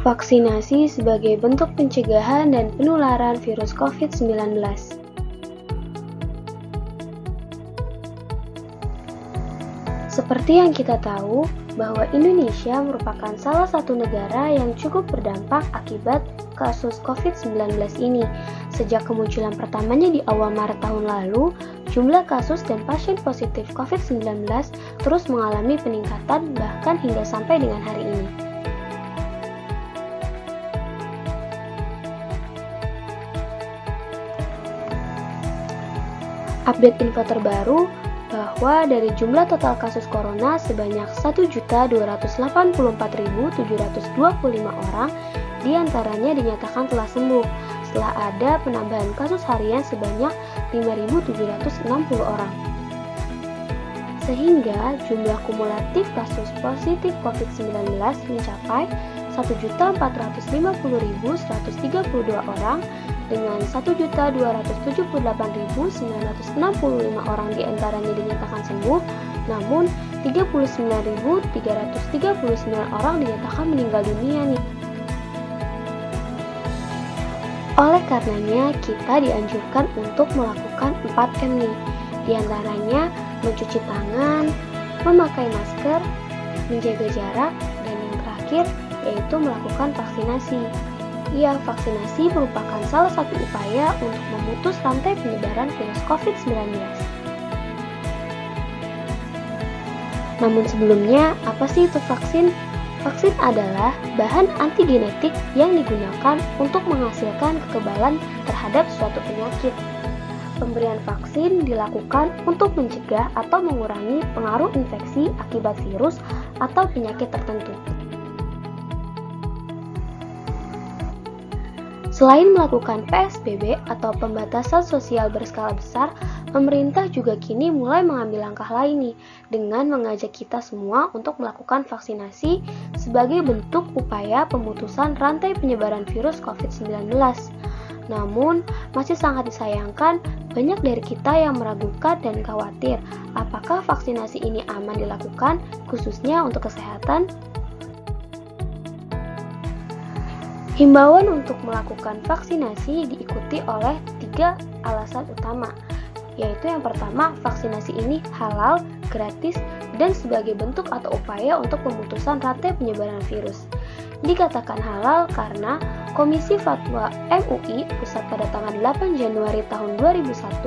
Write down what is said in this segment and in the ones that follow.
Vaksinasi sebagai bentuk pencegahan dan penularan virus COVID-19. Seperti yang kita tahu, bahwa Indonesia merupakan salah satu negara yang cukup berdampak akibat kasus COVID-19 ini. Sejak kemunculan pertamanya di awal Maret tahun lalu, jumlah kasus dan pasien positif COVID-19 terus mengalami peningkatan bahkan hingga sampai dengan hari ini. Update info terbaru bahwa dari jumlah total kasus corona sebanyak 1.284.725 orang diantaranya dinyatakan telah sembuh setelah ada penambahan kasus harian sebanyak 5.760 orang. Sehingga jumlah kumulatif kasus positif COVID-19 mencapai 1.450.132 orang dengan 1.278.965 orang diantaranya dinyatakan sembuh, namun 39.339 orang dinyatakan meninggal dunia nih. Oleh karenanya, kita dianjurkan untuk melakukan 4M nih, diantaranya mencuci tangan, memakai masker, menjaga jarak, dan yang terakhir yaitu melakukan vaksinasi. Ya, vaksinasi merupakan salah satu upaya untuk memutus rantai penyebaran virus COVID-19. Namun sebelumnya, apa sih itu vaksin? Vaksin adalah bahan antigenetik yang digunakan untuk menghasilkan kekebalan terhadap suatu penyakit. Pemberian vaksin dilakukan untuk mencegah atau mengurangi pengaruh infeksi akibat virus atau penyakit tertentu. Selain melakukan PSBB atau pembatasan sosial berskala besar, pemerintah juga kini mulai mengambil langkah lain nih, dengan mengajak kita semua untuk melakukan vaksinasi sebagai bentuk upaya pemutusan rantai penyebaran virus COVID-19. Namun, masih sangat disayangkan banyak dari kita yang meragukan dan khawatir apakah vaksinasi ini aman dilakukan, khususnya untuk kesehatan. Himbauan untuk melakukan vaksinasi diikuti oleh 3 alasan utama, yaitu yang pertama, vaksinasi ini halal, gratis, dan sebagai bentuk atau upaya untuk pemutusan rantai penyebaran virus. Dikatakan halal karena Komisi Fatwa MUI pusat pada tanggal 8 Januari tahun 2001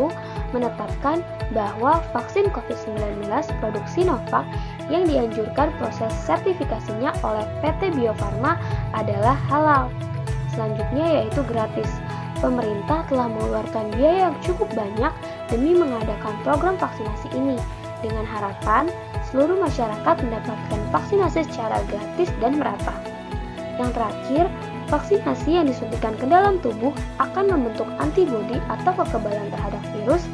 menetapkan bahwa vaksin COVID-19 produk Sinovac yang dianjurkan proses sertifikasinya oleh PT Bio Farma adalah halal. Selanjutnya yaitu gratis. Pemerintah telah mengeluarkan biaya yang cukup banyak demi mengadakan program vaksinasi ini, dengan harapan seluruh masyarakat mendapatkan vaksinasi secara gratis dan merata. Yang terakhir, vaksinasi yang disuntikan ke dalam tubuh akan membentuk antibodi atau kekebalan terhadap virus.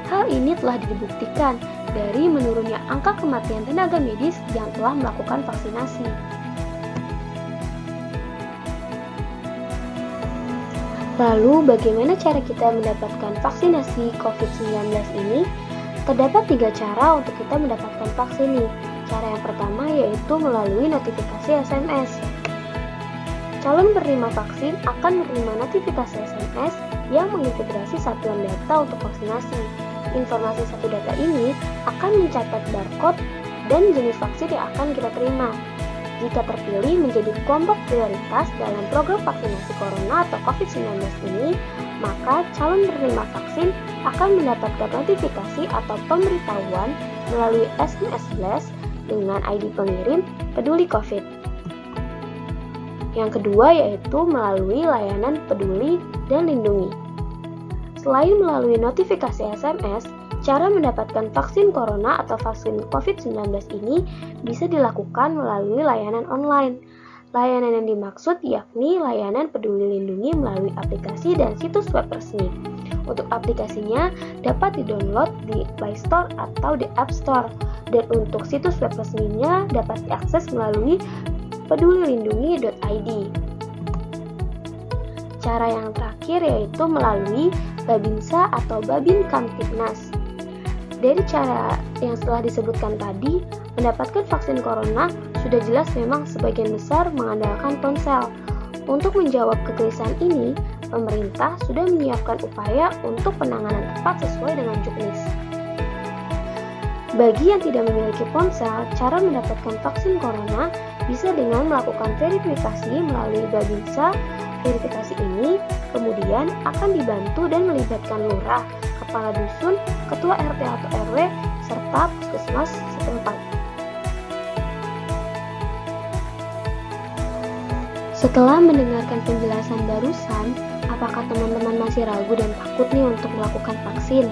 Hal ini telah dibuktikan dari menurunnya angka kematian tenaga medis yang telah melakukan vaksinasi. Lalu, bagaimana cara kita mendapatkan vaksinasi COVID-19 ini? Terdapat 3 cara untuk kita mendapatkan vaksin nih. Cara yang pertama yaitu melalui notifikasi SMS. Calon penerima vaksin akan menerima notifikasi SMS yang mengintegrasi satuan data untuk vaksinasi. Informasi satu data ini akan mencatat barcode dan jenis vaksin yang akan kita terima. Jika terpilih menjadi kelompok prioritas dalam program vaksinasi corona atau COVID-19 ini, maka calon penerima vaksin akan mendapatkan notifikasi atau pemberitahuan melalui SMS Blast dengan ID pengirim Peduli COVID. Yang kedua yaitu melalui layanan Peduli dan Lindungi. Selain melalui notifikasi SMS, cara mendapatkan vaksin corona atau vaksin COVID-19 ini bisa dilakukan melalui layanan online. Layanan yang dimaksud yakni layanan Peduli Lindungi melalui aplikasi dan situs web resmi. Untuk aplikasinya dapat di-download di Play Store atau di App Store. Dan untuk situs web resminya dapat diakses melalui pedulilindungi.id. Cara yang terakhir yaitu melalui Babinsa atau Babin Kamtibnas. Dari cara yang setelah disebutkan tadi, Mendapatkan vaksin corona sudah jelas memang sebagian besar mengandalkan ponsel. Untuk menjawab kegelisahan ini, pemerintah sudah menyiapkan upaya untuk penanganan tepat sesuai dengan juknis. Bagi yang tidak memiliki ponsel, cara mendapatkan vaksin corona bisa dengan melakukan verifikasi melalui Babinsa. Verifikasi ini kemudian akan dibantu dan melibatkan lurah, kepala dusun, ketua RT atau RW, serta puskesmas setempat. Setelah mendengarkan penjelasan barusan, apakah teman-teman masih ragu dan takut nih untuk melakukan vaksin?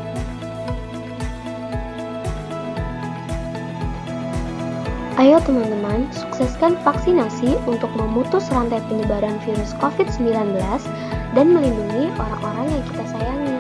Ayo teman-teman, sukseskan vaksinasi untuk memutus rantai penyebaran virus COVID-19 dan melindungi orang-orang yang kita sayangi.